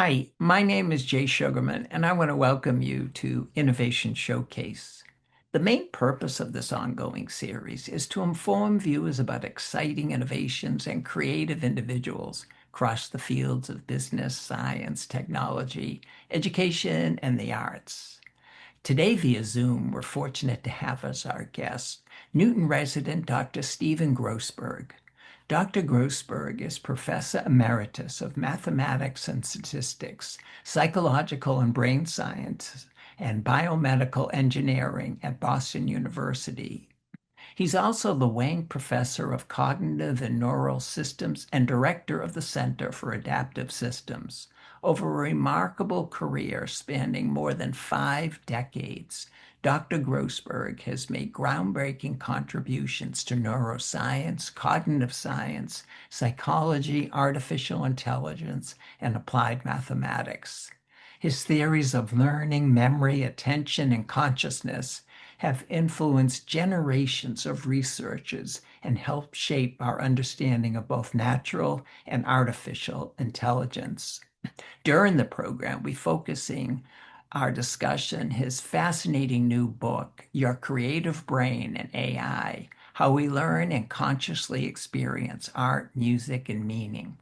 Hi, my name is Jay Sugarman, and I want to welcome you to Innovation Showcase. The main purpose of this ongoing series is to inform viewers about exciting innovations and creative individuals across the fields of business, science, technology, education, and the arts. Today, via Zoom, we're fortunate to have as our guest Newton resident Dr. Stephen Grossberg. Dr. Grossberg is Professor Emeritus of Mathematics and Statistics, Psychological and Brain Science, and Biomedical Engineering at Boston University. He's also the Wang Professor of Cognitive and Neural Systems and Director of the Center for Adaptive Systems. Over a remarkable career spanning more than 5 decades, Dr. Grossberg has made groundbreaking contributions to neuroscience, cognitive science, psychology, artificial intelligence, and applied mathematics. His theories of learning, memory, attention, and consciousness have influenced generations of researchers and helped shape our understanding of both natural and artificial intelligence. During the program, we focusing our discussion his fascinating new book, Your Creative Brain and AI: How We Learn and Consciously Experience Art, Music, and Meaning.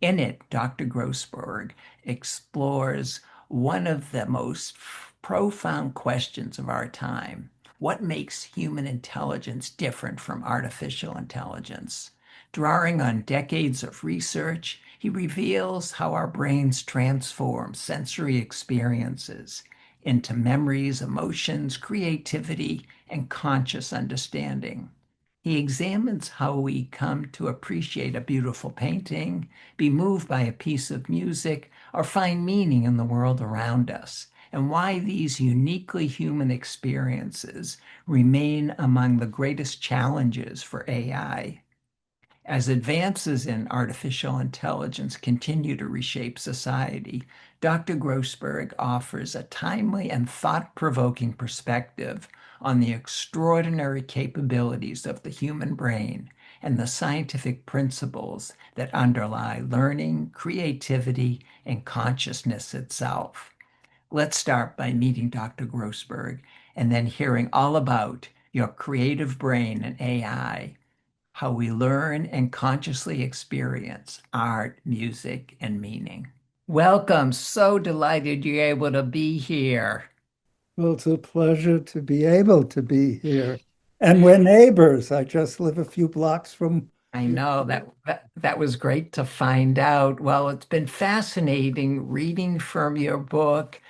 In it, Dr. Grossberg explores one of the most profound questions of our time. What makes human intelligence different from artificial intelligence? Drawing on decades of research, he reveals how our brains transform sensory experiences into memories, emotions, creativity, and conscious understanding. He examines how we come to appreciate a beautiful painting, be moved by a piece of music, or find meaning in the world around us, and why these uniquely human experiences remain among the greatest challenges for AI. As advances in artificial intelligence continue to reshape society, Dr. Grossberg offers a timely and thought-provoking perspective on the extraordinary capabilities of the human brain and the scientific principles that underlie learning, creativity, and consciousness itself. Let's start by meeting Dr. Grossberg and then hearing all about your creative brain and AI, how we learn and consciously experience art, music, and meaning. Welcome. So delighted you're able to be here. Well, it's a pleasure to be able to be here. And we're neighbors. I just live a few blocks from I you. know that was great to find out. Well, it's been fascinating reading from your book,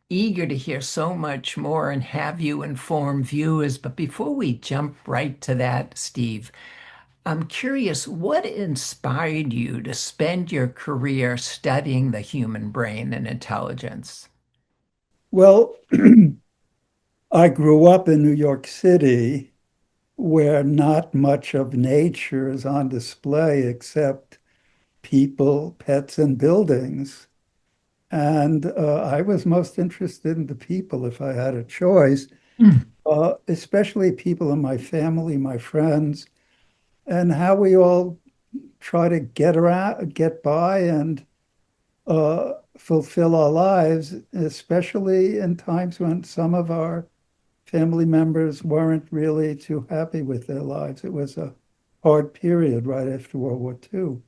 eager to hear so much more and have you inform viewers. But before we jump right to that, Steve, I'm curious, what inspired you to spend your career studying the human brain and intelligence? Well, I grew up in New York City where not much of nature is on display except people, pets, and buildings. And I was most interested in the people if I had a choice, especially people in my family, my friends, and how we all try to get around, get by, and fulfill our lives, especially in times when some of our family members weren't really too happy with their lives. It was a hard period right after World War II.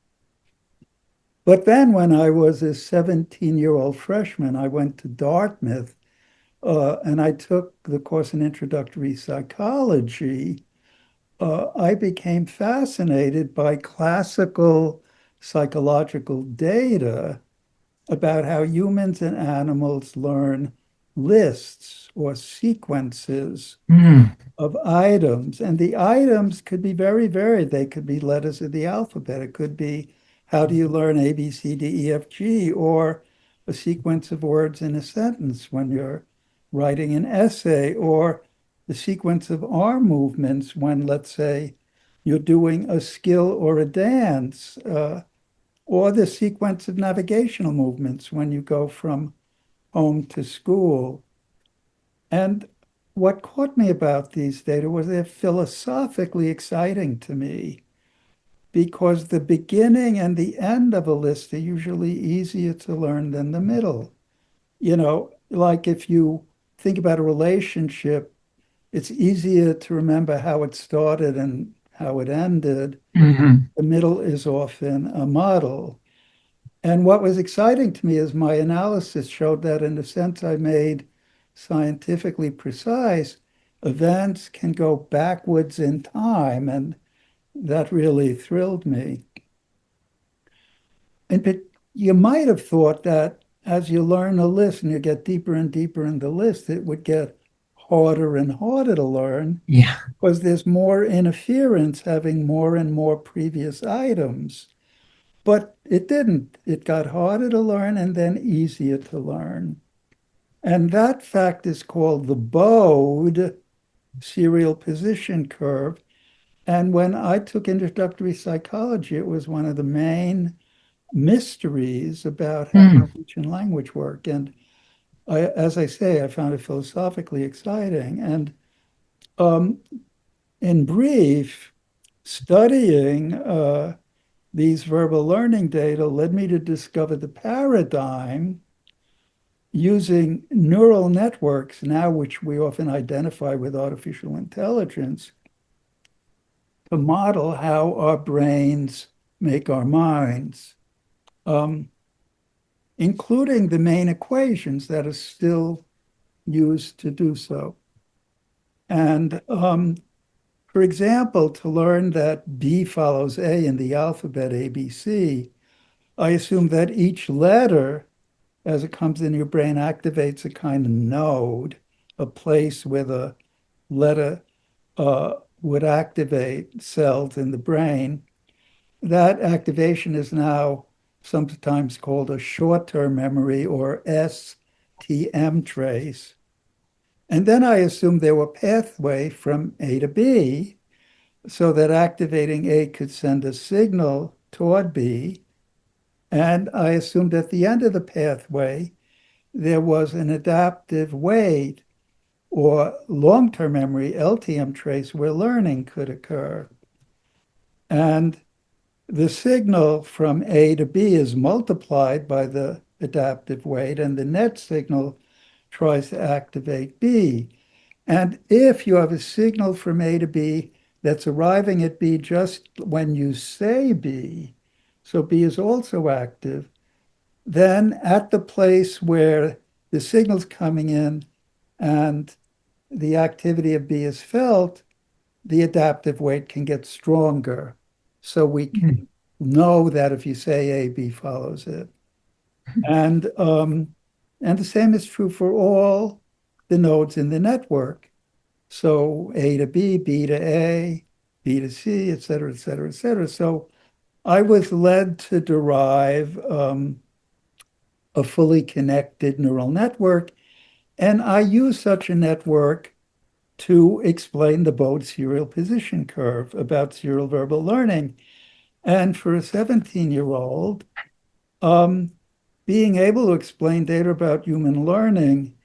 But then, when I was a 17-year-old freshman, I went to Dartmouth and I took the course in introductory psychology. I became fascinated by classical psychological data about how humans and animals learn lists or sequences Mm. of items. And the items could be very varied. They could be letters of the alphabet. It could be how do you learn A, B, C, D, E, F, G, or a sequence of words in a sentence when you're writing an essay, or the sequence of arm movements when, let's say, you're doing a skill or a dance. Or the sequence of navigational movements when you go from home to school. And what caught me about these data was they're philosophically exciting to me. because the beginning and the end of a list are usually easier to learn than the middle. Like if you think about a relationship, it's easier to remember how it started and how it ended. Hmm. The middle is often a model. And what was exciting to me is my analysis showed that, in a sense, I made scientifically precise, events can go backwards in time. And that really thrilled me. And you might have thought that as you learn a list and you get deeper and deeper in the list, it would get harder and harder to learn Yeah. because there's more interference having more and more previous items. But it didn't. It got harder to learn and then easier to learn. And that fact is called the Bode serial position curve. And when I took introductory psychology, it was one of the main mysteries about how Mm. speech and language work. And as I say, I found it philosophically exciting. And um, in brief, studying these verbal learning data led me to discover the paradigm using neural networks, now which we often identify with artificial intelligence, to model how our brains make our minds, um, including the main equations that are still used to do so. And for example, to learn that B follows A in the alphabet ABC, I assume that each letter, as it comes in your brain, activates a kind of node, a place where the letter would activate cells in the brain. That activation is now sometimes called a short-term memory or STM trace. And then I assumed there were pathway from A to B so that activating A could send a signal toward B. And I assumed at the end of the pathway, there was an adaptive wait or long-term memory, LTM trace, where learning could occur. And the signal from A to B is multiplied by the adaptive wait, and the net signal tries to activate B. And if you have a signal from A to B that's arriving at B just when you say B, so B is also active, then at the place where the signal's coming in and the activity of B is felt, the adaptive weight can get stronger. So we Mm. know that if you say A, B follows it. And and the same is true for all the nodes in the network. So A to B, B to A, B to C, et cetera, et cetera, et cetera. So I was led to derive a fully connected neural network. And I use such a network to explain the Bode serial position curve about serial verbal learning. And for a 17-year-old, um, being able to explain data about human learning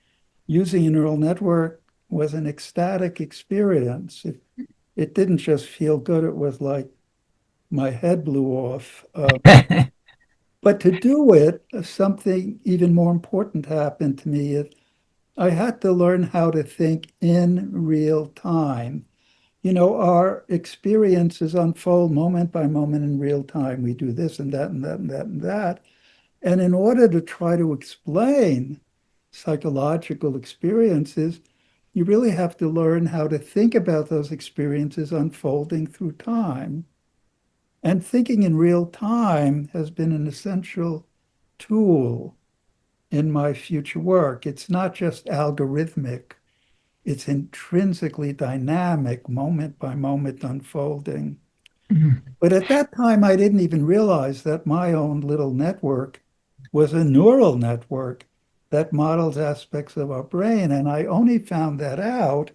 using a neural network was an ecstatic experience. It didn't just feel good, it was like my head blew off. But to do it, something even more important happened to me. I had to learn how to think in real time. Our experiences unfold moment by moment in real time. We do this and that and that and that and that. And in order to try to explain psychological experiences, you really have to learn how to think about those experiences unfolding through time. And thinking in real time has been an essential tool in my future work. It's not just algorithmic, it's intrinsically dynamic, moment by moment unfolding. Mm. But at that time, I didn't even realize that my own little network was a neural network that models aspects of our brain. And I only found that out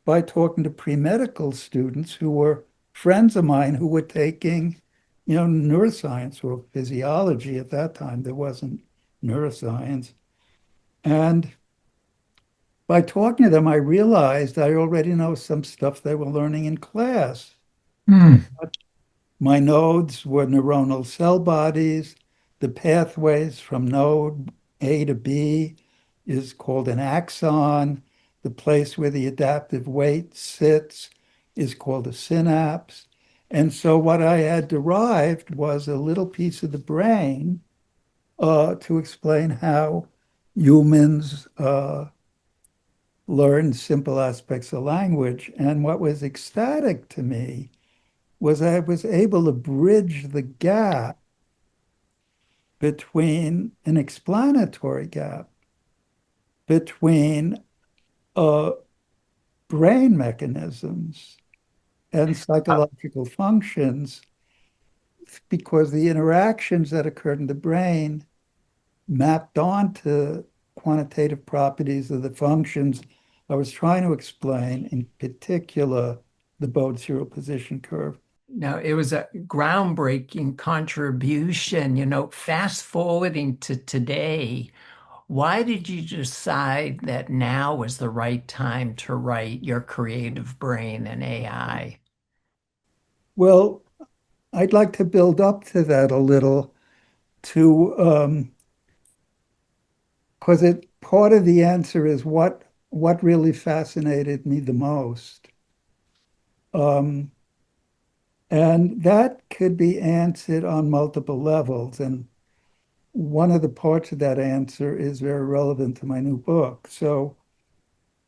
by talking to pre-medical students who were friends of mine who were taking, neuroscience or physiology at that time. There wasn't neuroscience. And by talking to them, I realized I already know some stuff they were learning in class. Mm. My nodes were neuronal cell bodies. The pathways from node A to B is called an axon. The place where the adaptive weight sits is called a synapse. And so what I had derived was a little piece of the brain to explain how humans learn simple aspects of language. And what was ecstatic to me was I was able to bridge the gap between an explanatory gap between uh, brain mechanisms and psychological functions because the interactions that occurred in the brain mapped onto quantitative properties of the functions I was trying to explain, in particular, the Bode zero position curve. Now, it was a groundbreaking contribution. Fast forwarding to today, why did you decide that now was the right time to write Your Creative Brain and AI? Well, I'd like to build up to that a little to because it part of the answer is what really fascinated me the most. Um, and that could be answered on multiple levels. And one of the parts of that answer is very relevant to my new book. So,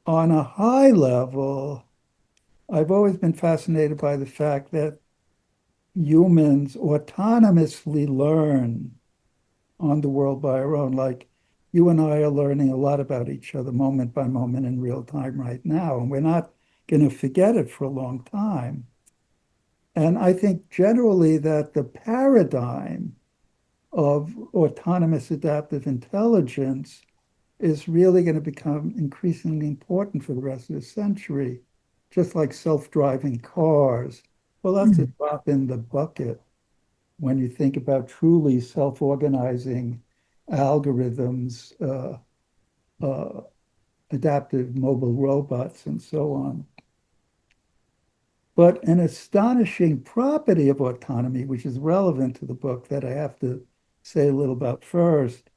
on a high level, I've always been fascinated by the fact that humans autonomously learn on the world by our own. Like you and I are learning a lot about each other moment by moment in real time right now, and we're not going to forget it for a long time. And I think generally that the paradigm of autonomous adaptive intelligence is really going to become increasingly important for the rest of the century, just like self-driving cars. Well, that's a Hmm. drop in the bucket when you think about truly self-organizing algorithms, uh, adaptive mobile robots, and so on. But an astonishing property of autonomy, which is relevant to the book that I have to say a little about first,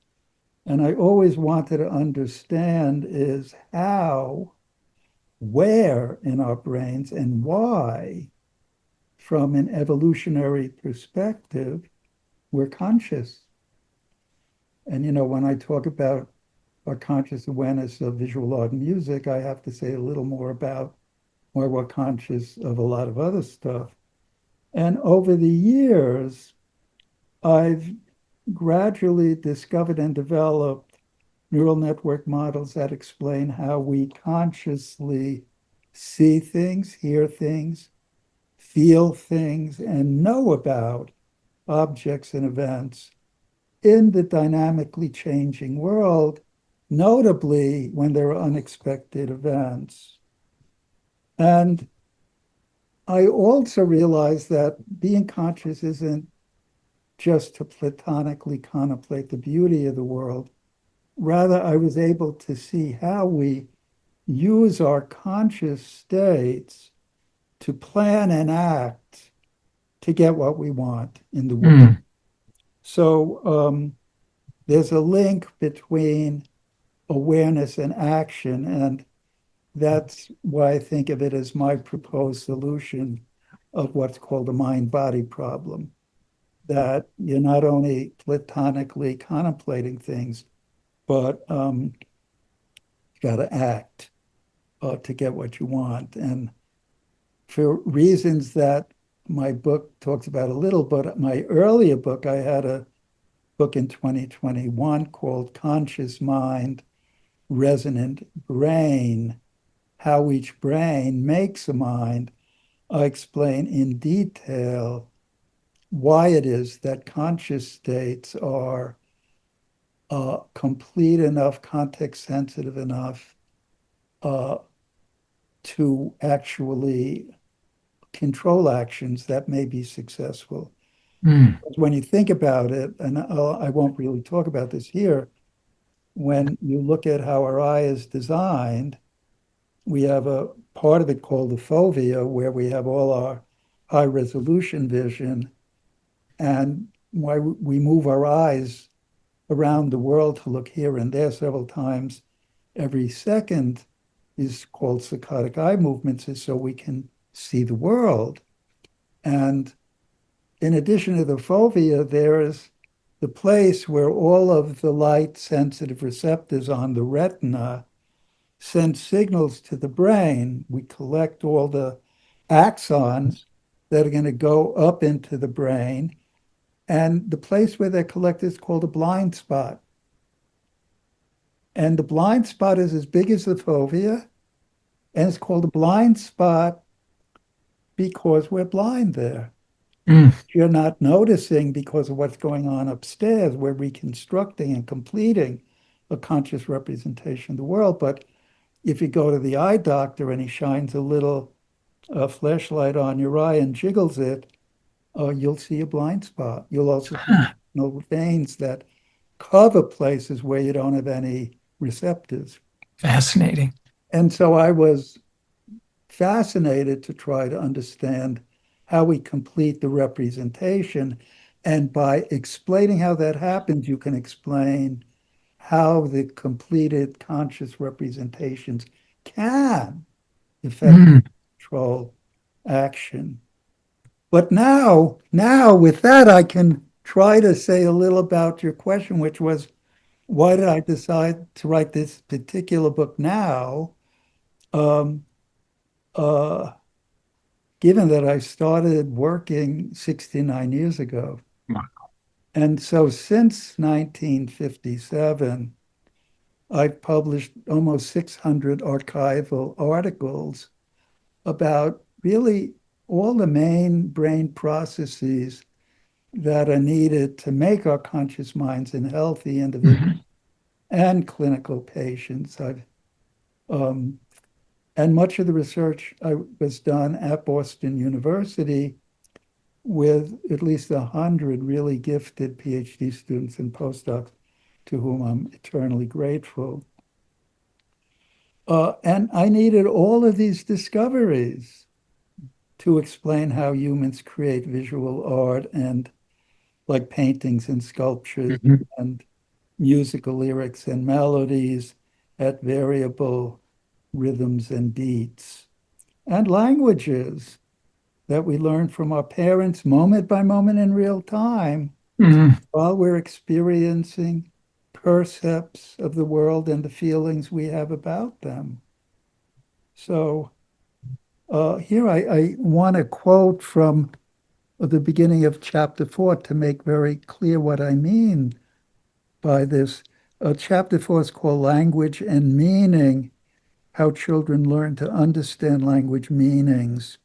and I always wanted to understand is how, where in our brains, and why, from an evolutionary perspective, we're conscious. And when I talk about our conscious awareness of visual art and music, I have to say a little more about why we're conscious of a lot of other stuff. And over the years, I've gradually discovered and developed neural network models that explain how we consciously see things, hear things, feel things, and know about objects and events in the dynamically changing world, notably when there are unexpected events. And I also realized that being conscious isn't just to platonically contemplate the beauty of the world. Rather, I was able to see how we use our conscious states to plan and act to get what we want in the world. Hmm. So there's a link between awareness and action, and that's why I think of it as my proposed solution of what's called a mind-body problem. That you're not only platonically contemplating things, but you got to act to get what you want. And for reasons that my book talks about a little, but my earlier book, I had a book in 2021 called Conscious Mind, Resonant Brain, How Each Brain Makes a Mind. I explain in detail why it is that conscious states are complete enough, context sensitive enough uh, to actually control actions that may be successful. Hmm. When you think about it, and I won't really talk about this here, when you look at how our eye is designed, we have a part of it called the fovea, where we have all our high resolution vision, and why we move our eyes around the world to look here and there several times every second is called saccadic eye movements, is so we can see the world. And in addition to the fovea, there is the place where all of the light sensitive receptors on the retina send signals to the brain. We collect all the axons that are going to go up into the brain. And the place where they're collected is called a blind spot. And the blind spot is as big as the fovea, and it's called a blind spot because we're blind there. Mm. You're not noticing because of what's going on upstairs. We're reconstructing and completing a conscious representation of the world. But if you go to the eye doctor and he shines a little flashlight on your eye and jiggles it, you'll see a blind spot. You'll also see Huh. veins that cover places where you don't have any receptors. Fascinating. And so I was fascinated to try to understand how we complete the representation. And by explaining how that happens, you can explain how the completed conscious representations can effectively Mm. control action. But now with that, I can try to say a little about your question, which was, why did I decide to write this particular book now? Um, uh, Given that I started working 69 years ago. Wow. And so since 1957, I've published almost 600 archival articles about really all the main brain processes that are needed to make our conscious minds in healthy individuals Mhm. and clinical patients. Um, and much of the research was done at Boston University with at least 100 really gifted PhD students and postdocs to whom I'm eternally grateful. And I needed all of these discoveries to explain how humans create visual art and like paintings and sculptures Mhm. and musical lyrics and melodies at variable rhythms and beats and languages that we learn from our parents moment by moment in real time Mm. while we're experiencing percepts of the world and the feelings we have about them. So here I want to quote from the beginning of chapter 4 to make very clear what I mean by this. Chapter 4 is called Language and Meaning, How Children Learn to Understand Language Meanings.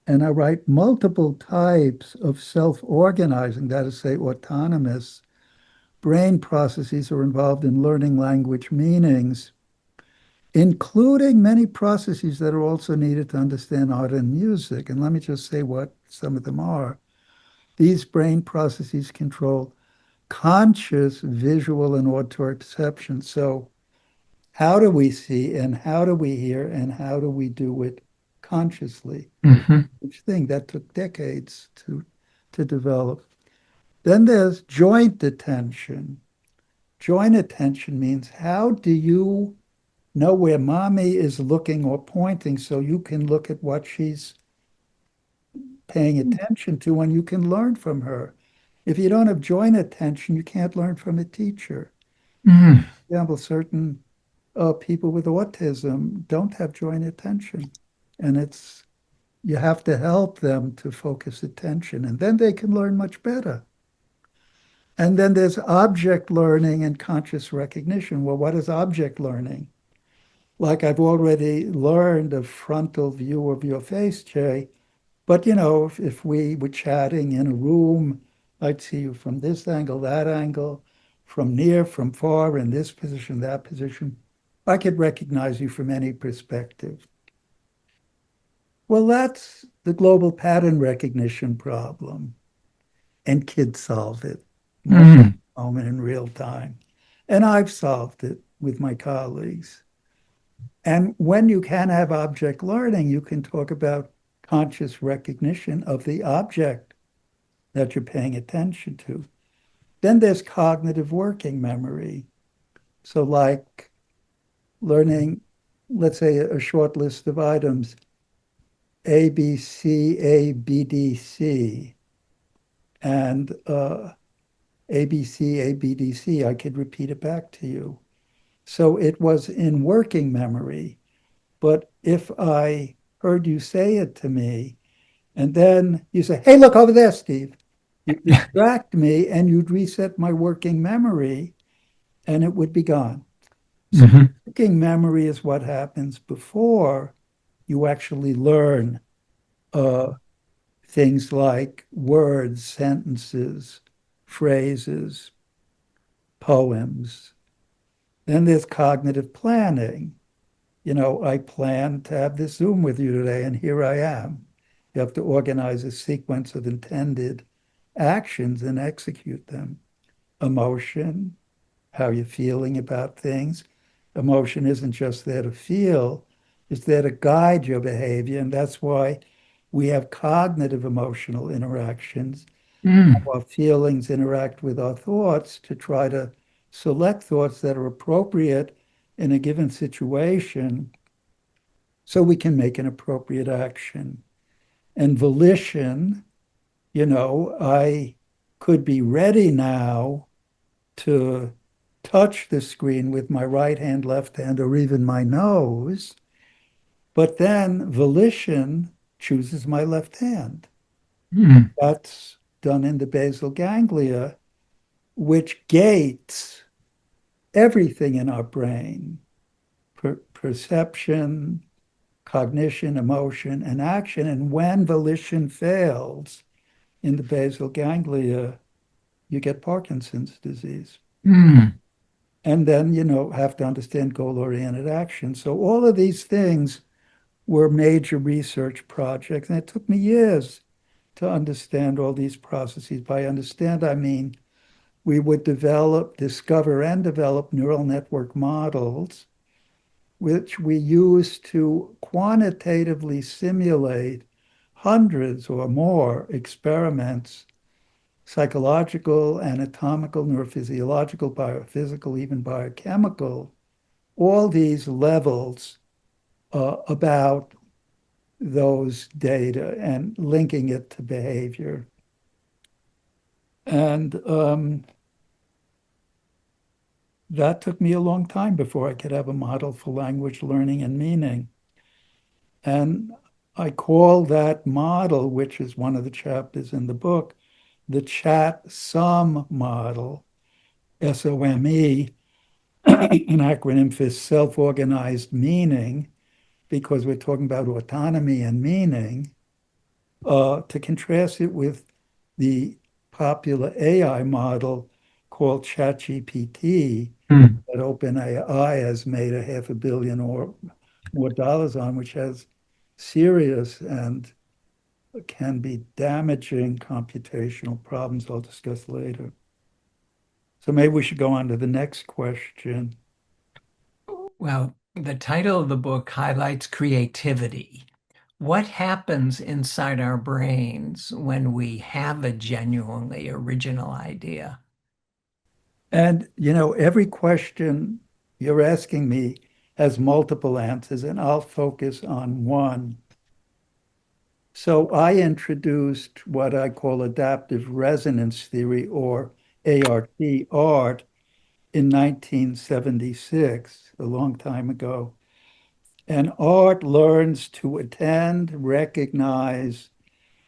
And I write multiple types of self-organizing, that is, say, autonomous brain processes are involved in learning language meanings, including many processes that are also needed to understand art and music. And let me just say what some of them are. These brain processes control conscious visual and auditory perception. So, how do we see and how do we hear and how do we do it consciously? Mhm. Each thing that took decades to develop. Then there's joint attention. Joint attention means how do you know where mommy is looking or pointing so you can look at what she's paying attention to and you can learn from her. If you don't have joint attention, you can't learn from a teacher. Mm. For example, certain people with autism don't have joint attention, and it's you have to help them to focus attention, and then they can learn much better. And then there's object learning and conscious recognition. Well, what is object learning? Like I've already learned a frontal view of your face, Jay. But if we were chatting in a room, I'd see you from this angle, that angle, from near, from far, in this position, that position. I could recognize you from any perspective. Well, that's the global pattern recognition problem, and kids solve it moment Mm. by moment in real time. And I've solved it with my colleagues. And when you can have object learning, you can talk about conscious recognition of the object that you're paying attention to. Then there's cognitive working memory. So, like learning, let's say, a short list of items A, B, C, A, B, D, C, and A, B, C, A, B, D, C. I could repeat it back to you. So it was in working memory. But if I heard you say it to me, and then you say, hey, look over there, Steve, you distract me and you'd reset my working memory and it would be gone. So Hmm. working memory is what happens before you actually learn uh, things like words, sentences, phrases, poems. Then there's cognitive planning. I planned to have this Zoom with you today, and here I am. You have to organize a sequence of intended actions and execute them. Emotion, how you're feeling about things. Emotion isn't just there to feel, it's there to guide your behavior. And that's why we have cognitive emotional interactions. Mm. Our feelings interact with our thoughts to try to select thoughts that are appropriate in a given situation so we can make an appropriate action. And volition, I could be ready now to touch the screen with my right hand, left hand, or even my nose, but then volition chooses my left hand. Mm. That's done in the basal ganglia, which gates everything in our brain, perception, cognition, emotion, and action. And when volition fails in the basal ganglia, you get Parkinson's disease. Mm. And then, have to understand goal-oriented action. So all of these things were major research projects. And it took me years to understand all these processes. By understand, I mean we would discover and develop neural network models, which we use to quantitatively simulate hundreds or more experiments, psychological, anatomical, neurophysiological, biophysical, even biochemical, all these levels about those data and linking it to behavior. And that took me a long time before I could have a model for language learning and meaning. And I call that model, which is one of the chapters in the book, the chat SOME model, SOME, an acronym for self-organized meaning, because we're talking about autonomy and meaning, to contrast it with the popular AI model called ChatGPT Mm. that OpenAI has made a $500 million or more dollars on, which has serious and can be damaging computational problems I'll discuss later. So maybe we should go on to the next question. Well, the title of the book highlights creativity. What happens inside our brains when we have a genuinely original idea? And, every question you're asking me has multiple answers, and I'll focus on one. So I introduced what I call adaptive resonance theory, or ART, in 1976, a long time ago. And art learns to attend, recognize,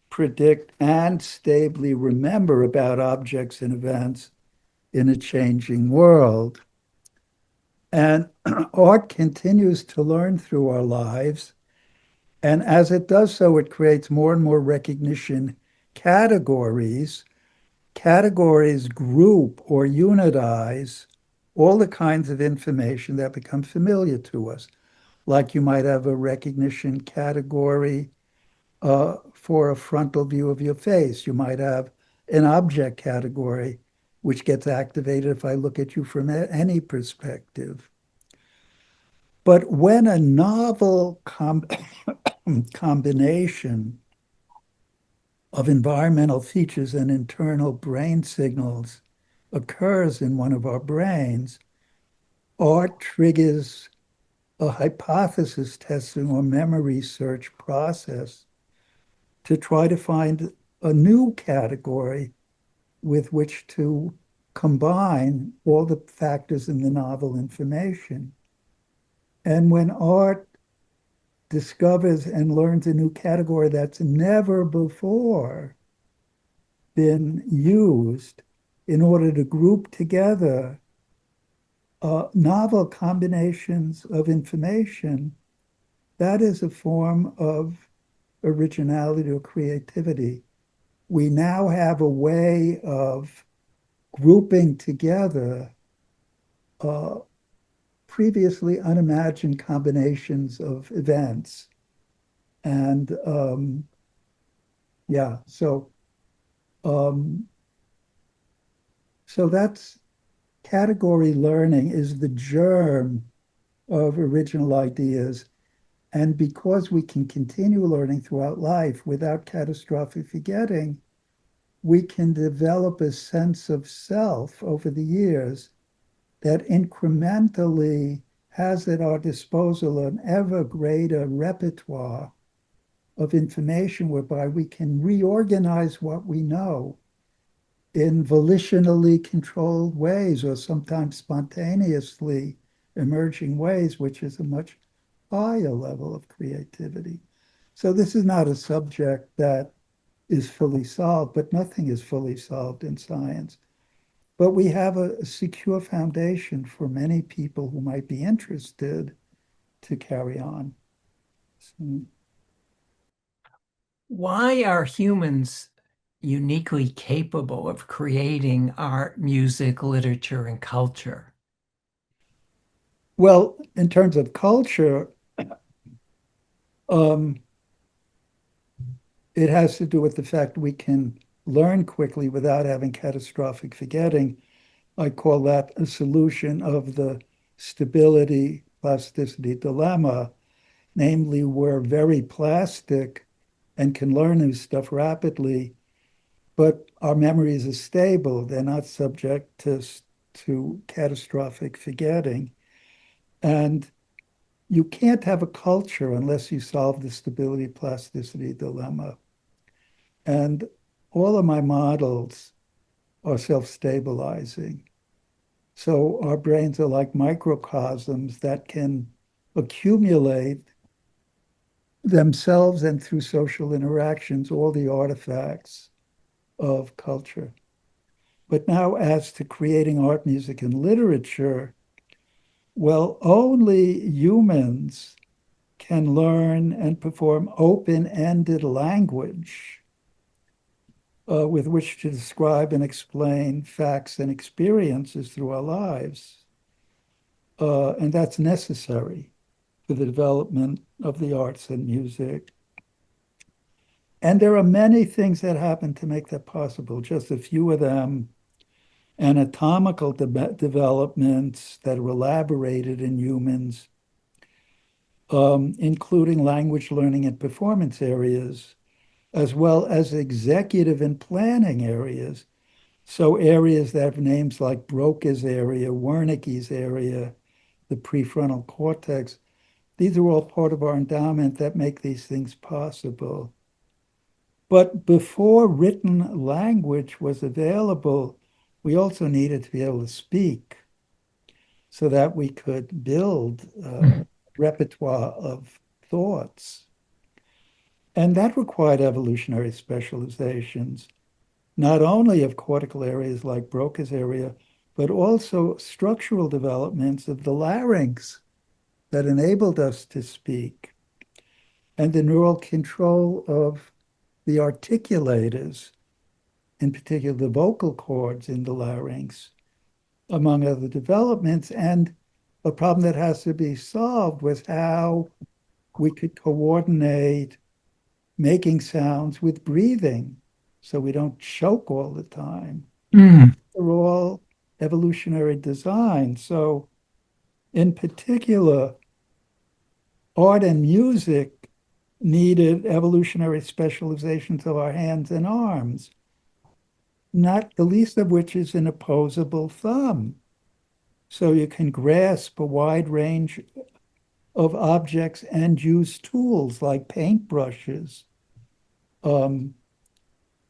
predict, and stably remember about objects and events in a changing world. And art continues to learn through our lives. And as it does so, it creates more and more recognition categories. Categories group or unitize all the kinds of information that become familiar to us. Like you might have a recognition category for a frontal view of your face. You might have an object category, which gets activated if I look at you from any perspective. But when a novel combination of environmental features and internal brain signals occurs in one of our brains, art triggers a hypothesis testing or memory search process to try to find a new category with which to combine all the factors in the novel information. And when art discovers and learns a new category that's never before been used in order to group together novel combinations of information, that is a form of originality or creativity. We now have a way of grouping together uh, previously unimagined combinations of events. And yeah, um, so that's category learning is the germ of original ideas. And because we can continue learning throughout life without catastrophic forgetting, we can develop a sense of self over the years that incrementally has at our disposal an ever greater repertoire of information whereby we can reorganize what we know in volitionally controlled ways or sometimes spontaneously emerging ways, which is a much higher level of creativity. So this is not a subject that is fully solved, but nothing is fully solved in science. But we have a secure foundation for many people who might be interested to carry on. So, Why are humans uniquely capable of creating art, music, literature, and culture? well, in terms of culture, um, it has to do with the fact we can learn quickly without having catastrophic forgetting. I call that a solution of the stability plasticity dilemma. Namely, we're very plastic and can learn new stuff rapidly, but our memories are stable. They're not subject to catastrophic forgetting. And you can't have a culture unless you solve the stability plasticity dilemma. And all of my models are self-stabilizing. So our brains are like microcosms that can accumulate themselves and through social interactions all the artifacts of culture. But now, as to creating art, music, and literature, well, only humans can learn and perform open-ended language with which to describe and explain facts and experiences through our lives. And that's necessary for the development of the arts and music. And there are many things that happen to make that possible, just a few of them. Anatomical developments that are elaborated in humans, including language learning and performance areas, as well as executive and planning areas. So areas that have names like Broca's area, Wernicke's area, the prefrontal cortex, these are all part of our endowment that make these things possible. But before written language was available, we also needed to be able to speak so that we could build a repertoire of thoughts. And that required evolutionary specializations, not only of cortical areas like Broca's area, but also structural developments of the larynx that enabled us to speak, and the neural control of the articulators, in particular the vocal cords in the larynx, among other developments. And a problem that has to be solved was how we could coordinate making sounds with breathing so we don't choke all the time. Mm. They're all evolutionary design. So, in particular, art and music needed evolutionary specializations of our hands and arms, not the least of which is an opposable thumb. So you can grasp a wide range of objects and use tools like paintbrushes, um,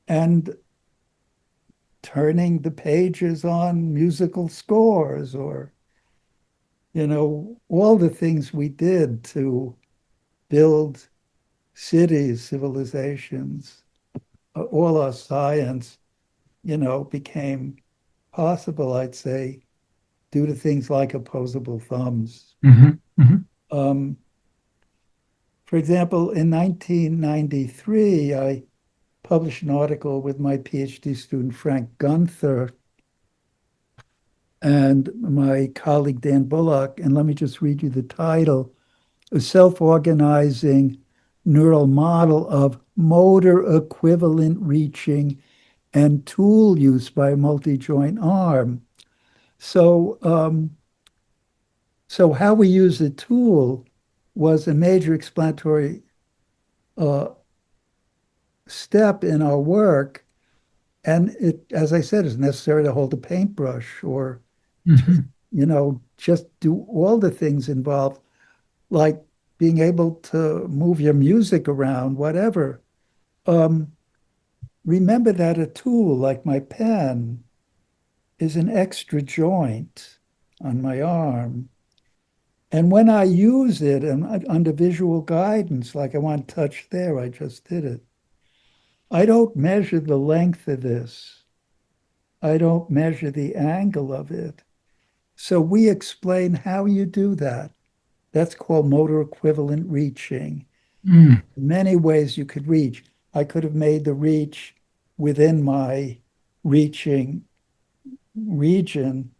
and turning the pages on musical scores, or, all the things we did to build cities, civilizations, all our science, became possible, I'd say, due to things like opposable thumbs. Hmm. Hmm. Um, for example, in 1993, I published an article with my PhD student, Frank Gunther, and my colleague, Dan Bullock. And let me just read you the title: A Self-Organizing Neural Model of Motor Equivalent Reaching and Tool Use by a Multi-Joint Arm. So, so how we use the tool was a major explanatory uh, step in our work. And it, as I said, is necessary to hold a paintbrush or just, Hmm. just do all the things involved, like being able to move your music around, whatever. Um, Remember that a tool like my pen is an extra joint on my arm. And when I use it and under visual guidance, like I want to touch there, I just did it. I don't measure the length of this. I don't measure the angle of it. So we explain how you do that. That's called motor equivalent reaching. Mm. Many ways you could reach. I could have made the reach within my reaching region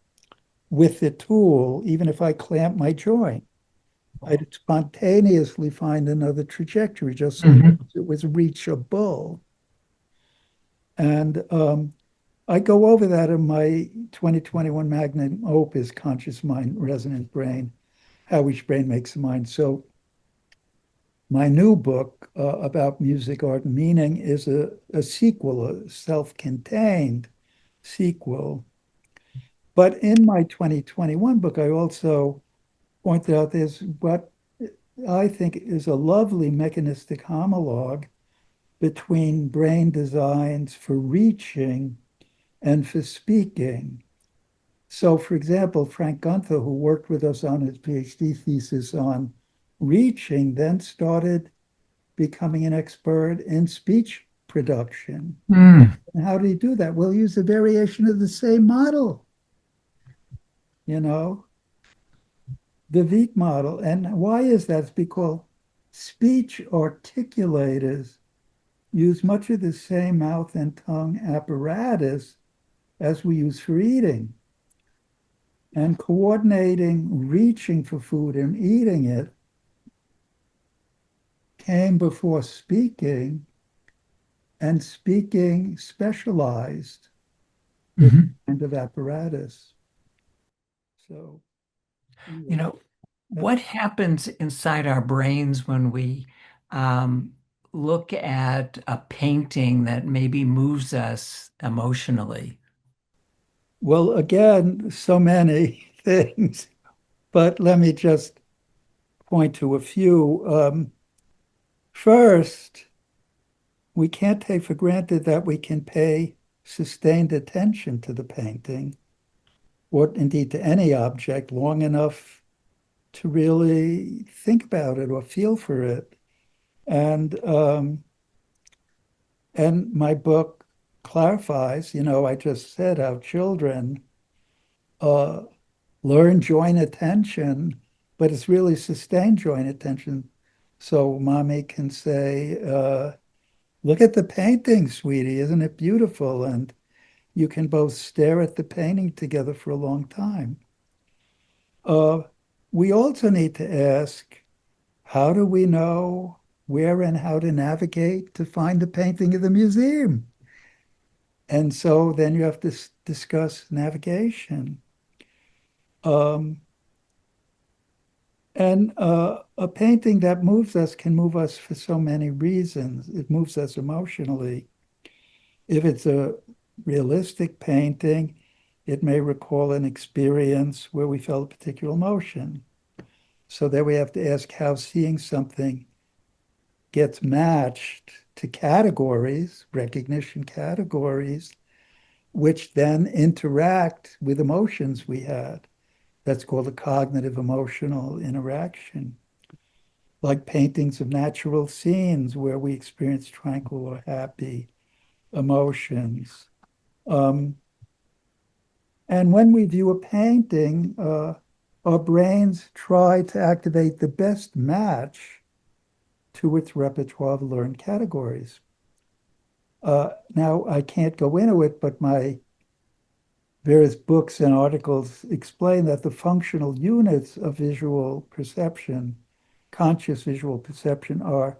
with the tool, even if I clamp my joint. I'd spontaneously find another trajectory just so long Hmm. as it was reachable. And I go over that in my 2021 magnum opus, Conscious Mind, Resonant Brain, How Each Brain Makes a Mind. So my new book about music, art, and meaning is a sequel, a self-contained sequel. But in my 2021 book, I also pointed out there's what I think is a lovely mechanistic homologue between brain designs for reaching and for speaking. So, for example, Frank Gunther, who worked with us on his PhD thesis on reaching, then started becoming an expert in speech production. Mm. And how did he do that? Well, he used a variation of the same model, you know, the Veit model. And why is that? It's because speech articulators use much of the same mouth and tongue apparatus as we use for eating. And coordinating reaching for food and eating it came before speaking, and speaking specialized this Hmm. kind of apparatus. So You anyway, know, that's what happens inside our brains when we um, look at a painting that maybe moves us emotionally? well, again, so many things, but let me just point to a few. First, we can't take for granted that we can pay sustained attention to the painting, or indeed to any object, long enough to really think about it or feel for it. And and my book clarifies, I just said how children uh, learn joint attention, but it's really sustained joint attention. So mommy can say, look at the painting, sweetie, isn't it beautiful? And you can both stare at the painting together for a long time. Uh, we also need to ask, how do we know where and how to navigate to find the painting of the museum? And so then you have to discuss navigation. Um, And a painting that moves us can move us for so many reasons. It moves us emotionally. If it's a realistic painting, it may recall an experience where we felt a particular emotion. So there we have to ask how seeing something gets matched to categories, recognition categories, which then interact with emotions we had. That's called a cognitive emotional interaction, like paintings of natural scenes where we experience tranquil or happy emotions. Um, and when we view a painting, our brains try to activate the best match to its repertoire of learned categories. Now, I can't go into it, but my various books and articles explain that the functional units of visual perception, conscious visual perception, are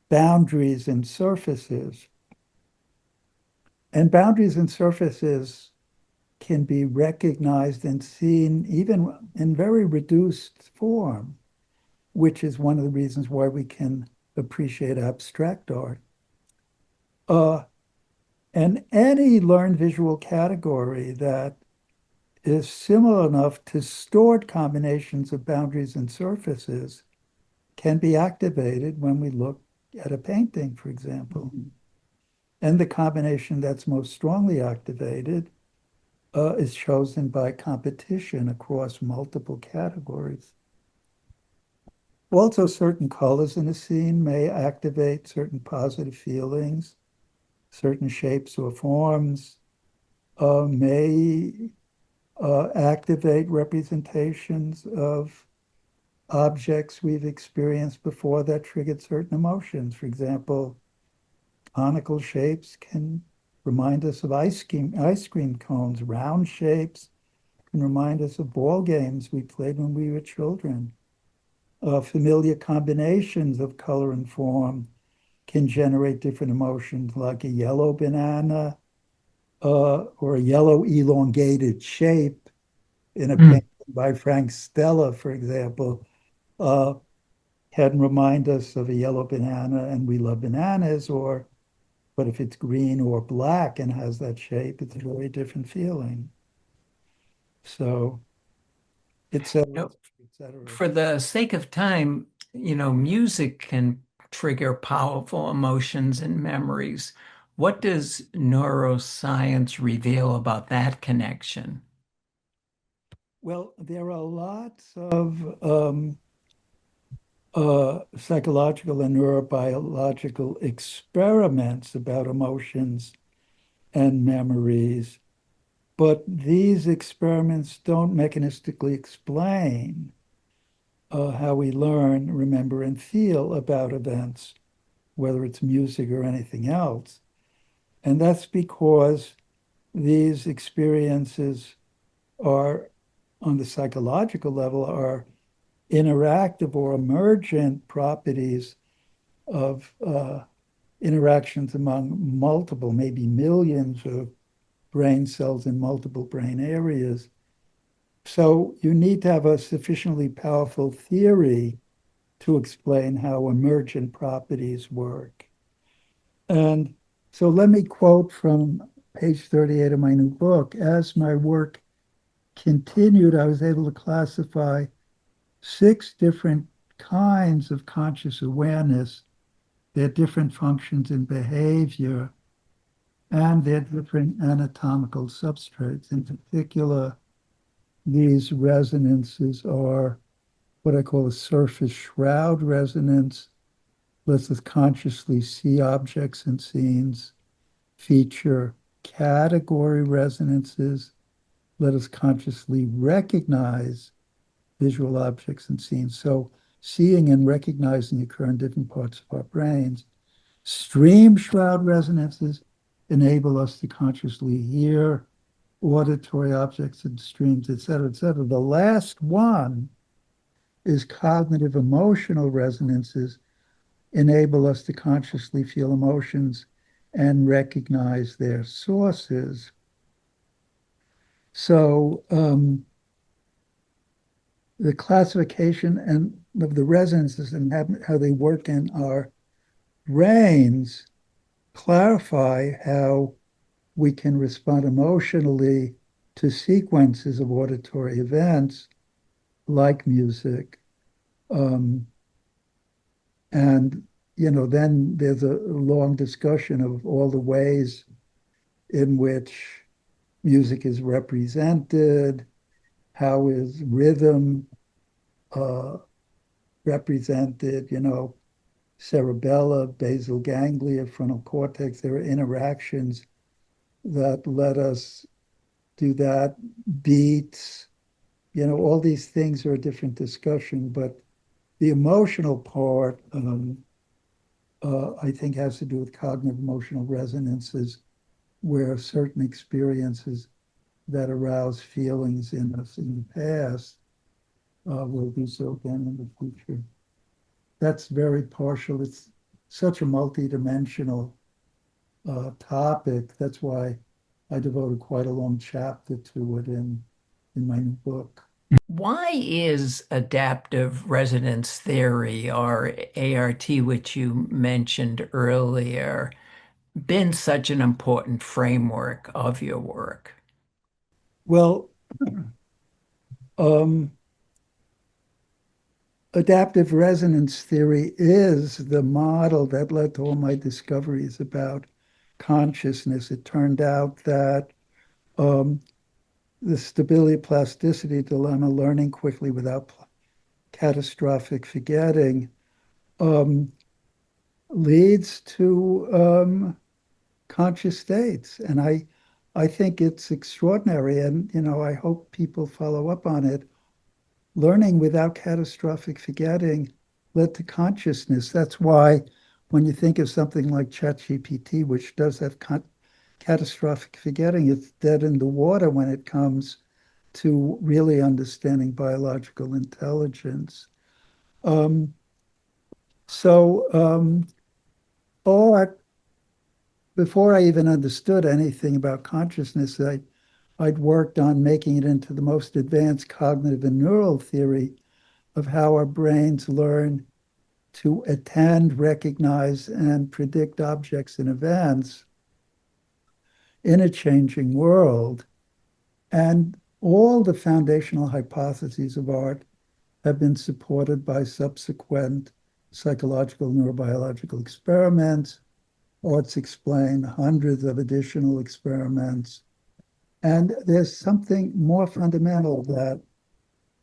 boundaries and surfaces. And boundaries and surfaces can be recognized and seen even in very reduced form, which is one of the reasons why we can appreciate abstract art. Uh, and any learned visual category that is similar enough to stored combinations of boundaries and surfaces can be activated when we look at a painting, for example. And the combination that's most strongly activated is chosen by competition across multiple categories. Also, certain colors in a scene may activate certain positive feelings, certain shapes or forms may activate representations of objects we've experienced before that triggered certain emotions. For example, conical shapes can remind us of ice cream cones. Round shapes can remind us of ball games we played when we were children. Familiar combinations of color and form can generate different emotions, like a yellow banana or a yellow elongated shape in a Mm. painting by Frank Stella, for example, uh, can remind us of a yellow banana and we love bananas, or but if it's green or black and has that shape, it's a very different feeling. So You know, et cetera. for the sake of time, music can trigger powerful emotions and memories. What does neuroscience reveal about that connection? Well, there are lots of psychological and neurobiological experiments about emotions and memories, but these experiments don't mechanistically explain how we learn, remember, and feel about events, whether it's music or anything else. And that's because these experiences are, on the psychological level, are interactive or emergent properties of interactions among multiple, maybe millions of brain cells in multiple brain areas. So you need to have a sufficiently powerful theory to explain how emergent properties work. And so let me quote from page 38 of my new book. As my work continued, I was able to classify 6 different kinds of conscious awareness, their different functions in behavior, and their different anatomical substrates. In particular, these resonances are what I call a surface shroud resonance, lets us consciously see objects and scenes. Feature category resonances, let us consciously recognize visual objects and scenes. So seeing and recognizing occur in different parts of our brains. Stream shroud resonances enable us to consciously hear auditory objects and streams, et cetera, et cetera. The last one is cognitive emotional resonances enable us to consciously feel emotions and recognize their sources. So the classification and of the resonances and how they work in our brains clarify how we can respond emotionally to sequences of auditory events like music. Um, and, then there's a long discussion of all the ways in which music is represented, how is rhythm uh, represented, cerebella, basal ganglia, frontal cortex. There are interactions that let us do that. Beats, all these things are a different discussion, but the emotional part, I think, has to do with cognitive emotional resonances, where certain experiences that arouse feelings in us in the past will do so again in the future. That's very partial. It's such a multidimensional topic. That's why I devoted quite a long chapter to it in my new book. Why is adaptive resonance theory, or ART, which you mentioned earlier, been such an important framework of your work? Well, um, adaptive resonance theory is the model that led to all my discoveries about consciousness. It turned out that um, the stability plasticity dilemma, learning quickly without catastrophic forgetting, um, leads to conscious states. And I think it's extraordinary. And, I hope people follow up on it. Learning without catastrophic forgetting led to consciousness. That's why when you think of something like ChatGPT, which does have catastrophic forgetting, it's dead in the water when it comes to really understanding biological intelligence. Um, so, all before I even understood anything about consciousness, I'd worked on making it into the most advanced cognitive and neural theory of how our brains learn to attend, recognize, and predict objects and events in a changing world. And all the foundational hypotheses of art have been supported by subsequent psychological neurobiological experiments. Art's explained hundreds of additional experiments. And there's something more fundamental that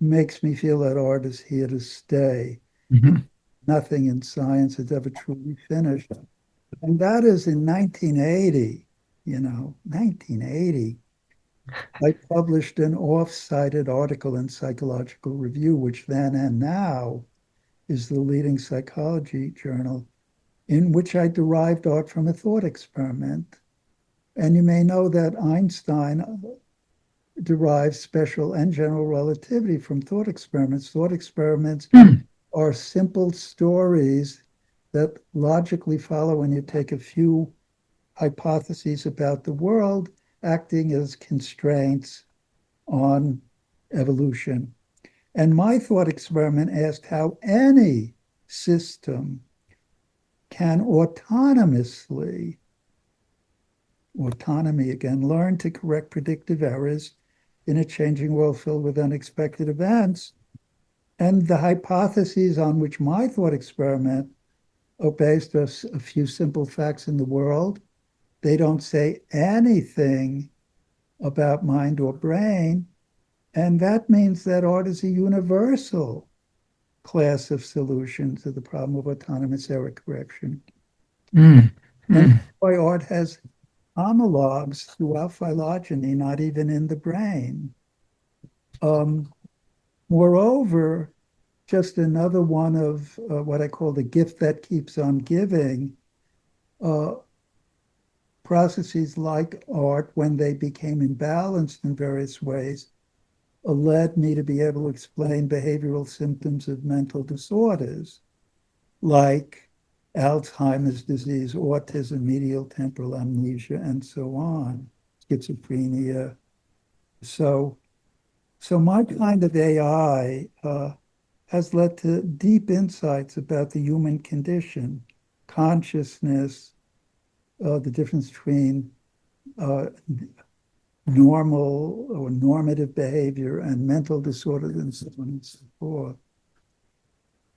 makes me feel that art is here to stay. Mhm. Nothing in science has ever truly finished. And that is in 1980, 1980. I published an off-cited article in Psychological Review, which then and now is the leading psychology journal, in which I derived art from a thought experiment. And you may know that Einstein derived special and general relativity from thought experiments. Thought experiments Hmm. are simple stories that logically follow when you take a few hypotheses about the world, acting as constraints on evolution. And my thought experiment asked how any system can autonomously, autonomy again, learn to correct predictive errors in a changing world filled with unexpected events. And the hypotheses on which my thought experiment are based on a few simple facts in the world. They don't say anything about mind or brain. And that means that art is a universal class of solutions to the problem of autonomous error correction. Mm. And Mm. why art has homologs throughout phylogeny, not even in the brain. Um, Moreover, just another one of what I call the gift that keeps on giving. Uh, Processes like art, when they became imbalanced in various ways, led me to be able to explain behavioral symptoms of mental disorders like Alzheimer's disease, autism, medial temporal amnesia, and so on, schizophrenia. So So my kind of AI has led to deep insights about the human condition, consciousness, the difference between uh, normal or normative behavior and mental disorders and so on and so forth.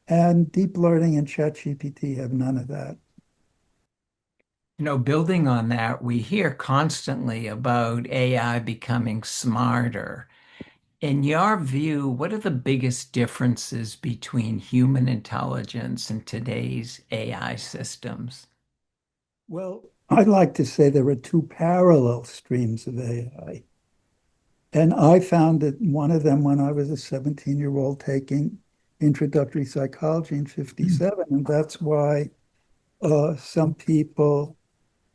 And deep learning and ChatGPT have none of that. Building on that, we hear constantly about AI becoming smarter. In your view, what are the biggest differences between human intelligence and today's AI systems? Well, I'd like to say there are two parallel streams of AI. And I found that one of them when I was a 17-year-old taking introductory psychology in 57. And that's why some people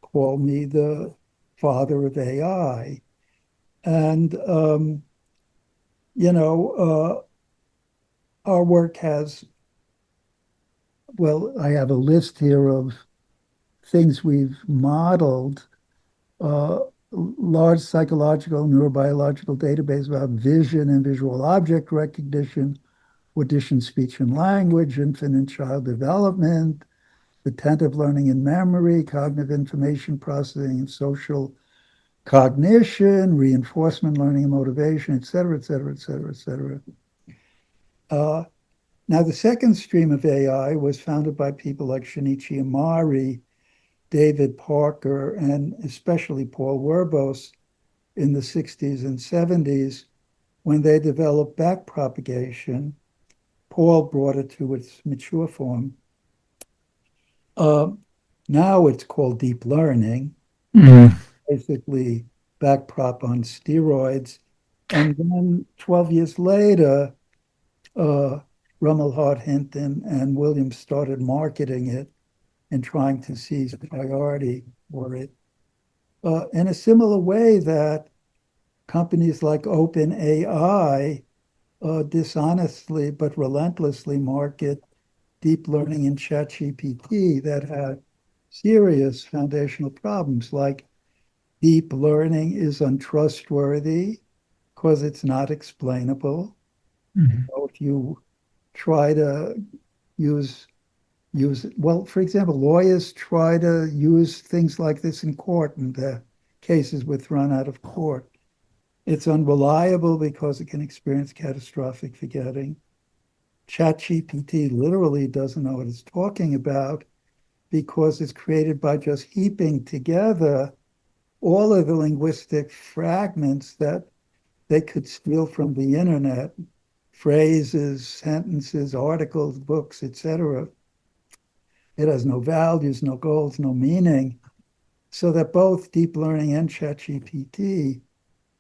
call me the father of AI. And, you know, our work has, well, I have a list here of things we've modeled, uh, large psychological neurobiological database about vision and visual object recognition, audition, speech and language, infant and child development, attentive learning and memory, cognitive information processing and social cognition, reinforcement learning and motivation, et cetera, et cetera, et cetera, et cetera. Uh, Now, the second stream of AI was founded by people like Shinichi Amari, David Parker, and especially Paul Werbos in the 60s and 70s when they developed backpropagation. Paul brought it to its mature form. Uh, Now it's called deep learning, Mm. basically backprop on steroids. And then 12 years later, uh, Rummel Hart Hinton and Williams started marketing it and trying to seize priority for it. In a similar way that companies like OpenAI dishonestly but relentlessly market deep learning in ChatGPT that had serious foundational problems, like deep learning is untrustworthy because it's not explainable. Mhm. So if you try to use well, for example, lawyers try to use things like this in court, and the cases were thrown out of court. It's unreliable because it can experience catastrophic forgetting. ChatGPT literally doesn't know what it's talking about because it's created by just heaping together all of the linguistic fragments that they could steal from the internet, phrases, sentences, articles, books, etc. It has no values, no goals, no meaning. So that both deep learning and ChatGPT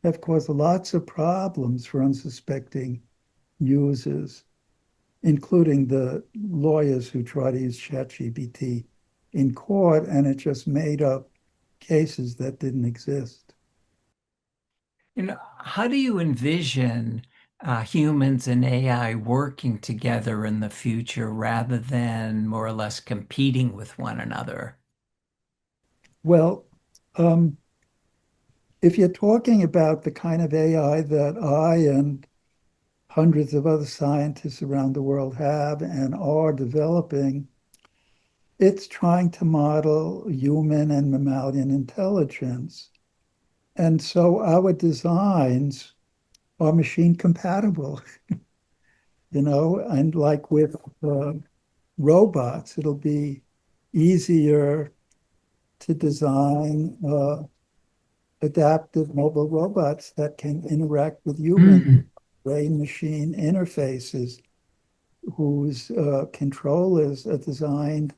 have caused lots of problems for unsuspecting users, including the lawyers who try to use ChatGPT in court, and it just made up cases that didn't exist. How do you envision humans and AI working together in the future rather than more or less competing with one another? Well, um, if you're talking about the kind of AI that I and hundreds of other scientists around the world have and are developing, it's trying to model human and mammalian intelligence. And so our designs are machine compatible, and like with uh, robots, it'll be easier to design adaptive mobile robots that can interact with human Mm. brain machine interfaces whose controllers are designed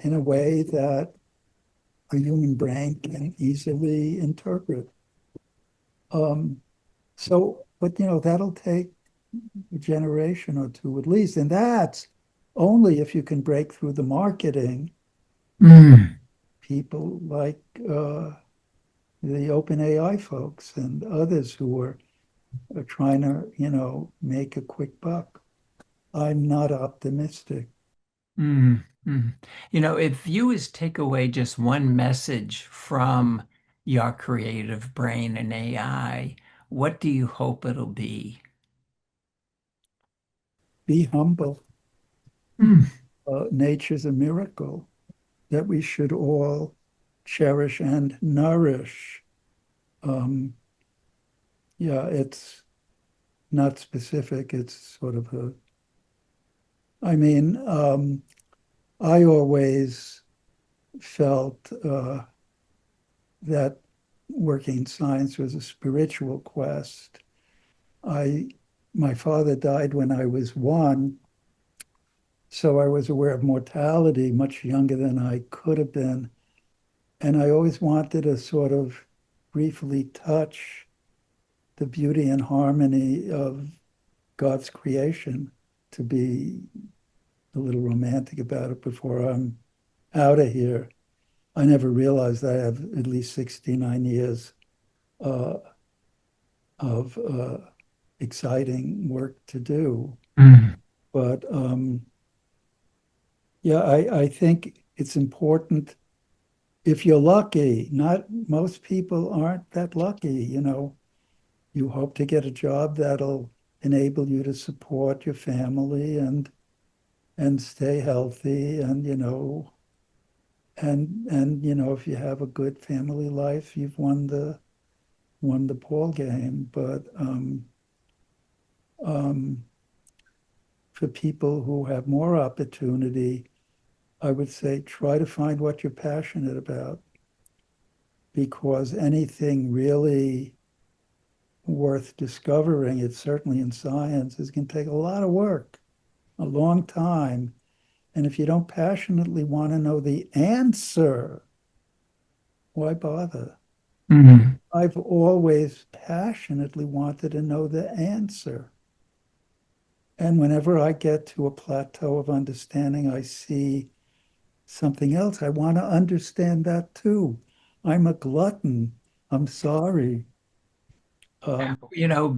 in a way that a human brain can easily interpret. Um, but that'll take a generation or two at least, and that's only if you can break through the marketing. Mm. People like the OpenAI folks and others who are trying to, make a quick buck. I'm not optimistic. Mm. Mm. If you was take away just one message from your creative brain and AI, What do you hope it'll be? Be humble. Mm. Nature's a miracle that we should all cherish and nourish. Um, yeah, it's not specific. It's sort of a, I mean, I always felt that working in science was a spiritual quest. I, my father died when I was one, so I was aware of mortality much younger than I could have been. And I always wanted to sort of briefly touch the beauty and harmony of God's creation, to be a little romantic about it before I'm out of here. I never realized I have at least 69 years uh, of exciting work to do. Mm. But yeah, I think it's important if you're lucky. Not most people aren't that lucky. You hope to get a job that'll enable you to support your family and stay healthy, and if you have a good family life, you've won the ball game. But um, for people who have more opportunity, I would say try to find what you're passionate about, because anything really worth discovering, it's certainly in science, is going to take a lot of work, a long time. And if you don't passionately want to know the answer, why bother? Mm. I've always passionately wanted to know the answer. And whenever I get to a plateau of understanding, I see something else. I want to understand that too. I'm a glutton. I'm sorry. Um,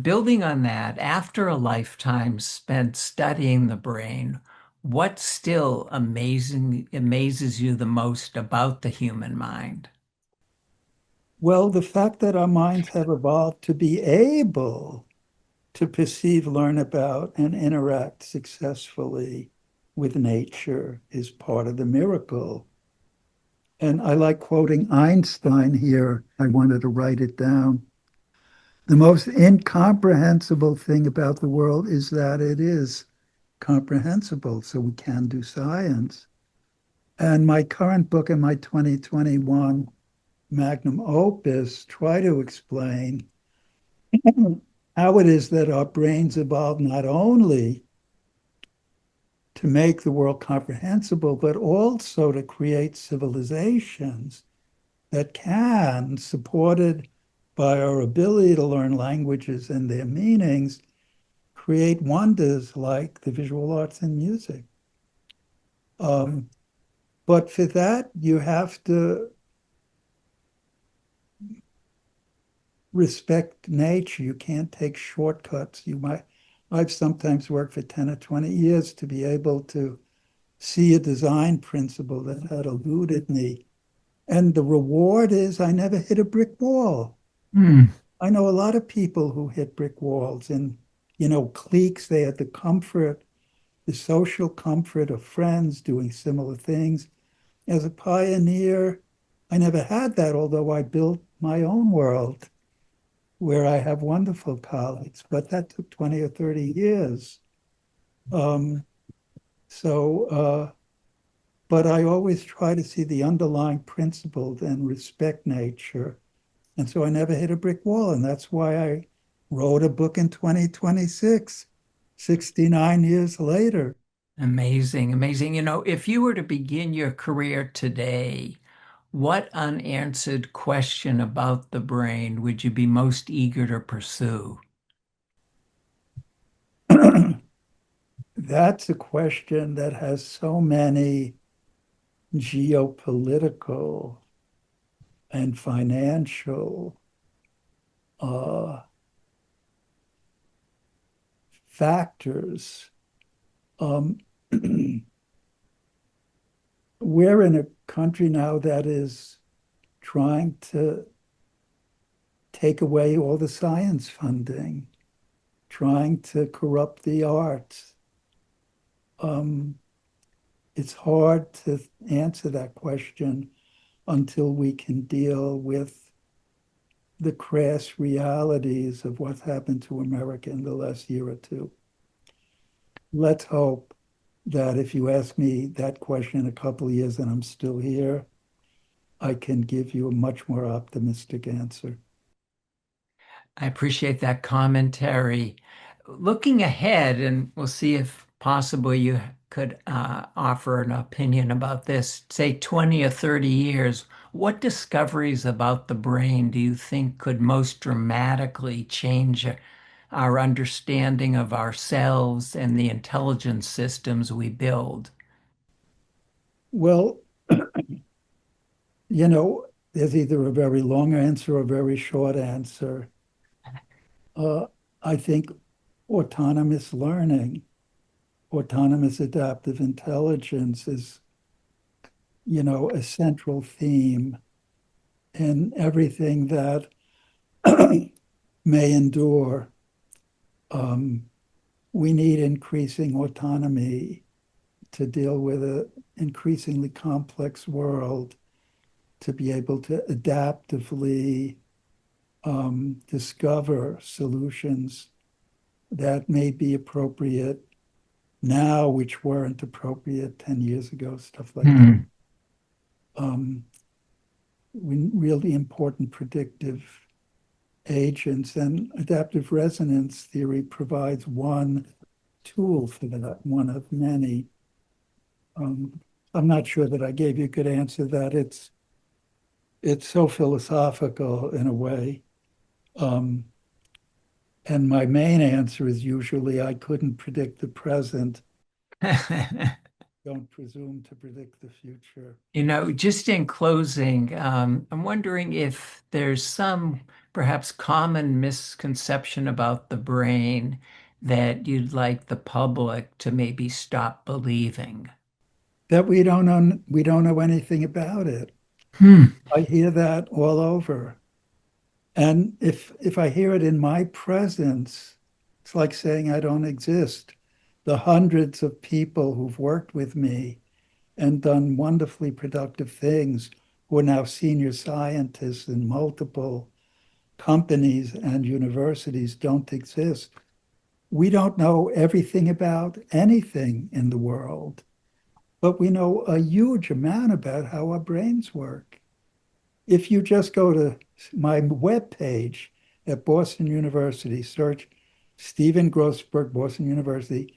Building on that, after a lifetime spent studying the brain, what still amazes you the most about the human mind? well, the fact that our minds have evolved to be able to perceive, learn about, and interact successfully with nature is part of the miracle. And I like quoting Einstein here. I wanted to write it down. The most incomprehensible thing about the world is that it is comprehensible, so we can do science. And my current book and my 2021 magnum opus try to explain how it is that our brains evolved not only to make the world comprehensible, but also to create civilizations that can, supported by our ability to learn languages and their meanings, create wonders like the visual arts and music. Um, but for that, you have to respect nature. You can't take shortcuts. I've sometimes worked for 10 or 20 years to be able to see a design principle that had eluded me. And the reward is I never hit a brick wall. Mm. I know a lot of people who hit brick walls and, cliques. They had the comfort, the social comfort of friends doing similar things. As a pioneer, I never had that, although I built my own world where I have wonderful colleagues, but that took 20 or 30 years. Um, so, but I always try to see the underlying principles and respect nature. And so I never hit a brick wall. And that's why I wrote a book in 2026, 69 years later. Amazing, amazing. If you were to begin your career today, what unanswered question about the brain would you be most eager to pursue? That's a question that has so many geopolitical and financial uh, factors. Um, we're in a country now that is trying to take away all the science funding, trying to corrupt the arts. Um, it's hard to answer that question until we can deal with the crass realities of what's happened to America in the last year or two. Let's hope that if you ask me that question in a couple of years and I'm still here, I can give you a much more optimistic answer. I appreciate that commentary. Looking ahead, and we'll see if possibly you could offer an opinion about this, say 20 or 30 years, what discoveries about the brain do you think could most dramatically change our understanding of ourselves and the intelligence systems we build? Well, there's either a very long answer or a very short answer. Uh, I think autonomous learning, autonomous adaptive intelligence is, a central theme in everything that may endure. Um, we need increasing autonomy to deal with an increasingly complex world, to be able to adaptively discover solutions that may be appropriate now, which weren't appropriate 10 years ago, stuff like that. Hmm. Um, really important predictive agents, and adaptive resonance theory provides one tool for that, one of many. Um, I'm not sure that I gave you a good answer. That it's so philosophical in a way. Um, and my main answer is usually I couldn't predict the present. Don't presume to predict the future. Just in closing, I'm wondering if there's some perhaps common misconception about the brain that you'd like the public to maybe stop believing. That we don't know anything about it. Hmm. I hear that all over. And if I hear it in my presence, it's like saying I don't exist. The hundreds of people who've worked with me and done wonderfully productive things, who are now senior scientists in multiple companies and universities, don't exist. We don't know everything about anything in the world, but we know a huge amount about how our brains work. If you just go to my webpage at Boston University, search Stephen Grossberg, Boston University,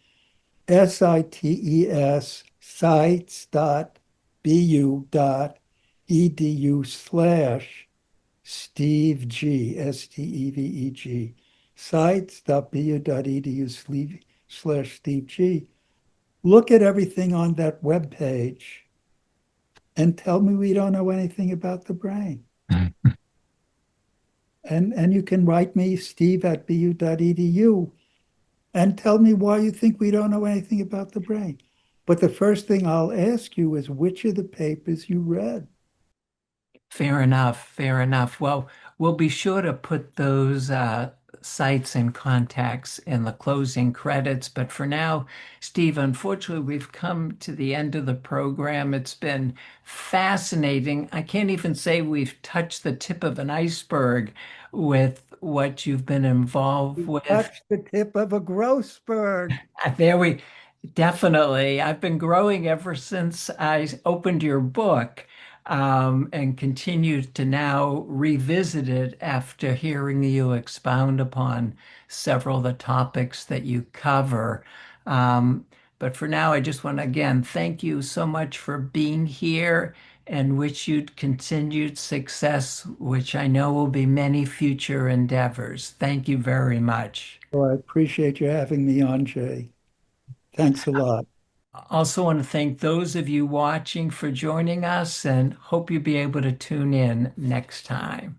SITES, sites.bu.edu/Steve G, STEVEG, sites.bu.edu/Steve G. Look at everything on that webpage and tell me we don't know anything about the brain. And you can write me, steve@bu.edu, and tell me why you think we don't know anything about the brain. But the first thing I'll ask you is which of the papers you read. Fair enough. Fair enough. Well, we'll be sure to put those sites and contacts in the closing credits. But for now, Steve, unfortunately, we've come to the end of the program. It's been fascinating. I can't even say we've touched the tip of an iceberg with what you've been involved You with. touched the tip of a Grossberg. There we definitely. I've been growing ever since I opened your book, and continue to now revisit it after hearing you expound upon several of the topics that you cover. But for now, I just want to again thank you so much for being here and wish you continued success, which I know will be many future endeavors. Thank you very much. Well, I appreciate you having me on, Jay. Thanks a lot. Also want to thank those of you watching for joining us and hope you'll be able to tune in next time.